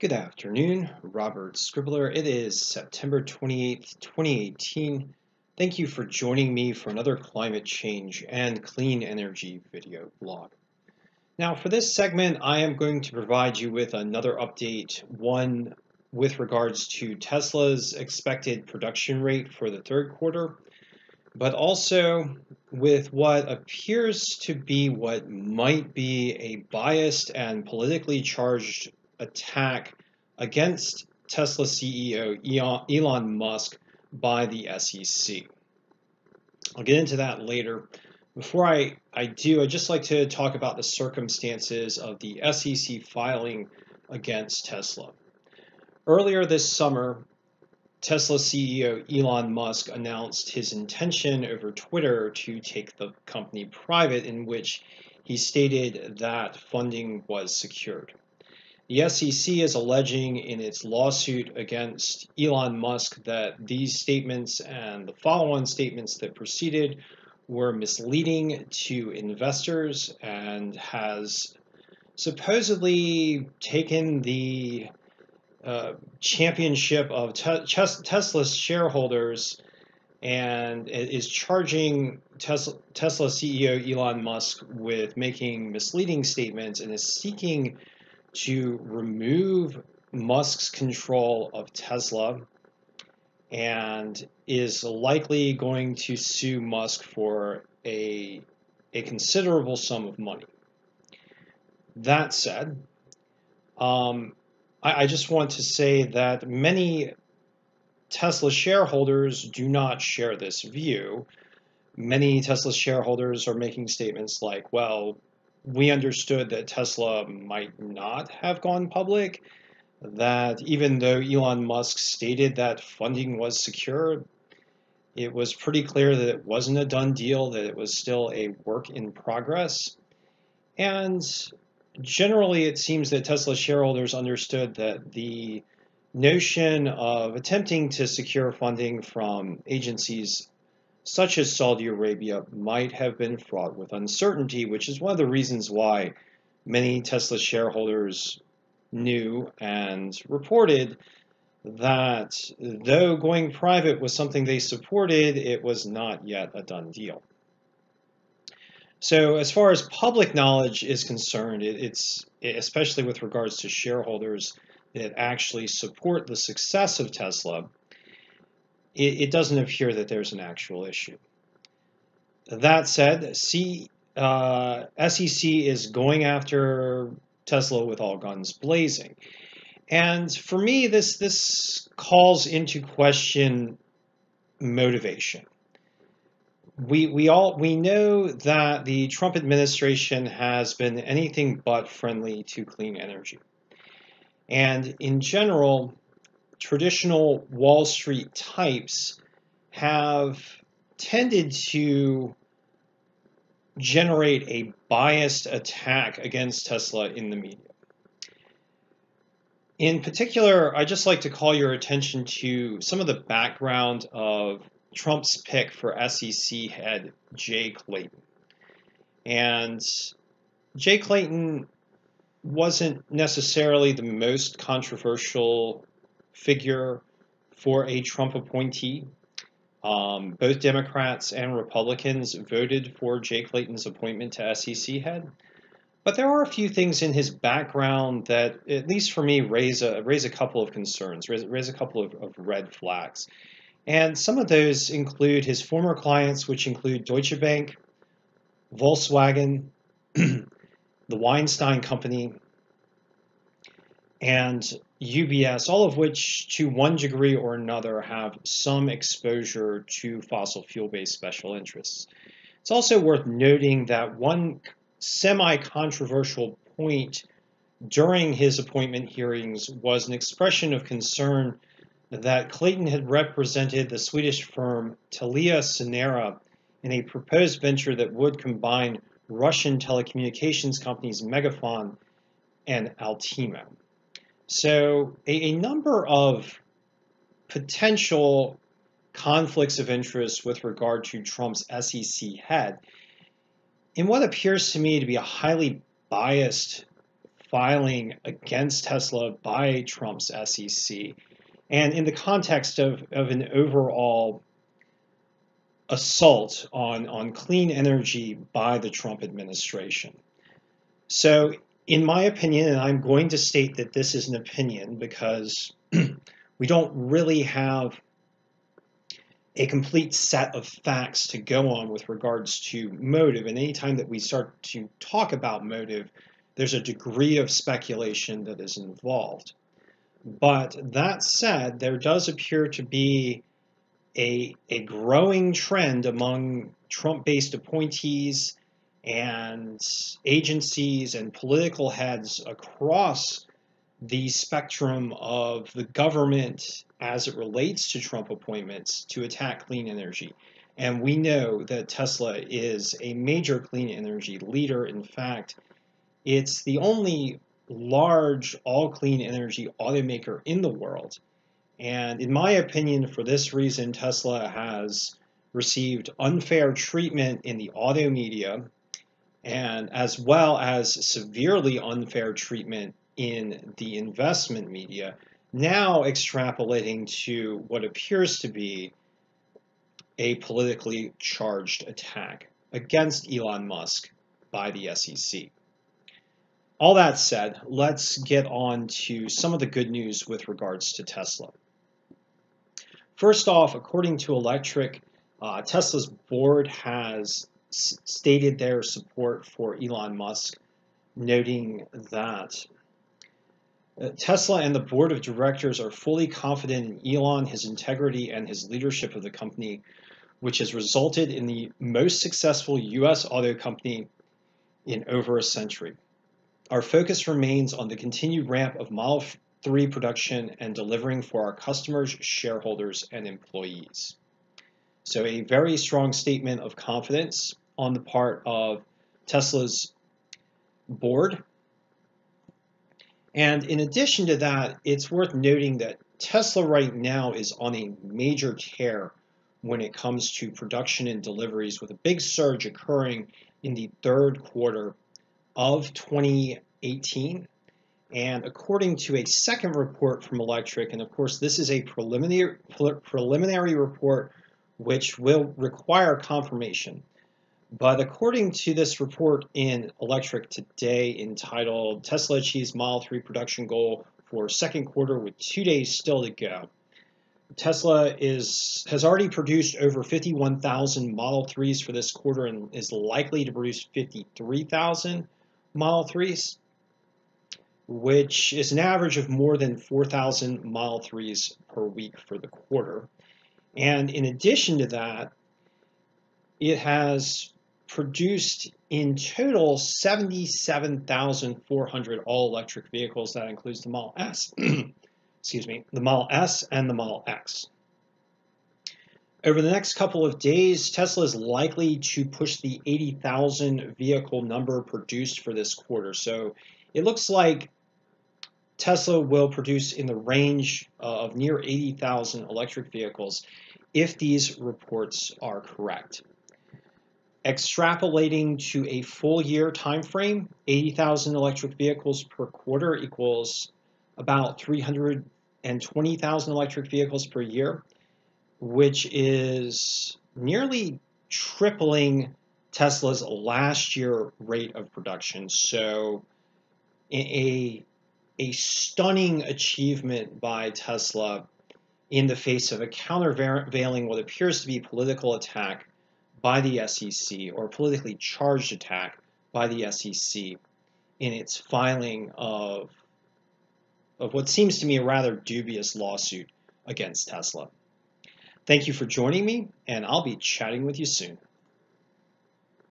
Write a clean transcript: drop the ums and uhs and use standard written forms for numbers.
Good afternoon, Robert Scribbler. It is September 28th, 2018. Thank you for joining me for another climate change and clean energy video blog. Now, for this segment, I am going to provide you with another update, one with regards to Tesla's expected production rate for the third quarter, but also with what appears to be what might be a biased and politically charged attack against Tesla CEO Elon Musk by the SEC. I'll get into that later. Before I do, I'd just like to talk about the circumstances of the SEC filing against Tesla. Earlier this summer, Tesla CEO Elon Musk announced his intention over Twitter to take the company private, in which he stated that funding was secured. The SEC is alleging in its lawsuit against Elon Musk that these statements and the follow-on statements that preceded were misleading to investors and has supposedly taken the championship of Tesla's shareholders and is charging Tesla CEO Elon Musk with making misleading statements and is seeking to remove Musk's control of Tesla and is likely going to sue Musk for a considerable sum of money. That said, I just want to say that many Tesla shareholders do not share this view. Many Tesla shareholders are making statements like, well, we understood that Tesla might not have gone public, that even though Elon Musk stated that funding was secure, it was pretty clear that it wasn't a done deal, that it was still a work in progress. And generally, it seems that Tesla shareholders understood that the notion of attempting to secure funding from agencies such as Saudi Arabia might have been fraught with uncertainty, which is one of the reasons why many Tesla shareholders knew and reported that though going private was something they supported, it was not yet a done deal. So as far as public knowledge is concerned, it's especially with regards to shareholders that actually support the success of Tesla, it doesn't appear that there's an actual issue. That said, SEC is going after Tesla with all guns blazing. And for me, this calls into question motivation. We know that the Trump administration has been anything but friendly to clean energy. And in general, traditional Wall Street types have tended to generate a biased attack against Tesla in the media. In particular, I'd just like to call your attention to some of the background of Trump's pick for SEC head Jay Clayton. And Jay Clayton wasn't necessarily the most controversial figure for a Trump appointee. Both Democrats and Republicans voted for Jay Clayton's appointment to SEC head. But there are a few things in his background that, at least for me, raise a couple of concerns, raise a couple of red flags. And some of those include his former clients, which include Deutsche Bank, Volkswagen, the Weinstein Company, and UBS, all of which, to one degree or another, have some exposure to fossil fuel-based special interests. It's also worth noting that one semi-controversial point during his appointment hearings was an expression of concern that Clayton had represented the Swedish firm Telia Sonera in a proposed venture that would combine Russian telecommunications companies Megafon and Altimo. So a number of potential conflicts of interest with regard to Trump's SEC head in what appears to me to be a highly biased filing against Tesla by Trump's SEC, and in the context of an overall assault on clean energy by the Trump administration. So, in my opinion, and I'm going to state that this is an opinion because we don't really have a complete set of facts to go on with regards to motive. And anytime that we start to talk about motive, there's a degree of speculation that is involved. But that said, there does appear to be a growing trend among Trump-based appointees and agencies and political heads across the spectrum of the government as it relates to Trump appointments to attack clean energy. And we know that Tesla is a major clean energy leader. In fact, it's the only large all clean energy automaker in the world. And in my opinion, for this reason, Tesla has received unfair treatment in the auto media, and as well as severely unfair treatment in the investment media, now extrapolating to what appears to be a politically charged attack against Elon Musk by the SEC. All that said, let's get on to some of the good news with regards to Tesla. First off, according to Electrek, Tesla's board has stated their support for Elon Musk, noting that Tesla and the board of directors are fully confident in Elon, his integrity, and his leadership of the company, which has resulted in the most successful U.S. auto company in over a century. Our focus remains on the continued ramp of Model 3 production and delivering for our customers, shareholders, and employees. So a very strong statement of confidence on the part of Tesla's board. And in addition to that, it's worth noting that Tesla right now is on a major tear when it comes to production and deliveries, with a big surge occurring in the third quarter of 2018. And according to a second report from Electrek, and of course this is a preliminary report which will require confirmation, but according to this report in Electrek today entitled Tesla Achieves Model 3 Production Goal for Second Quarter with 2 days still to go, Tesla has already produced over 51,000 Model 3s for this quarter and is likely to produce 53,000 Model 3s, which is an average of more than 4,000 Model 3s per week for the quarter. And in addition to that, it has produced in total 77,400 all-electric vehicles. That includes the Model S, excuse me, the Model S and the Model X. Over the next couple of days, Tesla is likely to push the 80,000 vehicle number produced for this quarter. So it looks like Tesla will produce in the range of near 80,000 electric vehicles if these reports are correct. Extrapolating to a full year time frame, 80,000 electric vehicles per quarter equals about 320,000 electric vehicles per year, which is nearly tripling Tesla's last year rate of production. So a stunning achievement by Tesla in the face of a countervailing what appears to be political attack by the SEC, or politically charged attack by the SEC in its filing of what seems to me a rather dubious lawsuit against Tesla. Thank you for joining me, and I'll be chatting with you soon.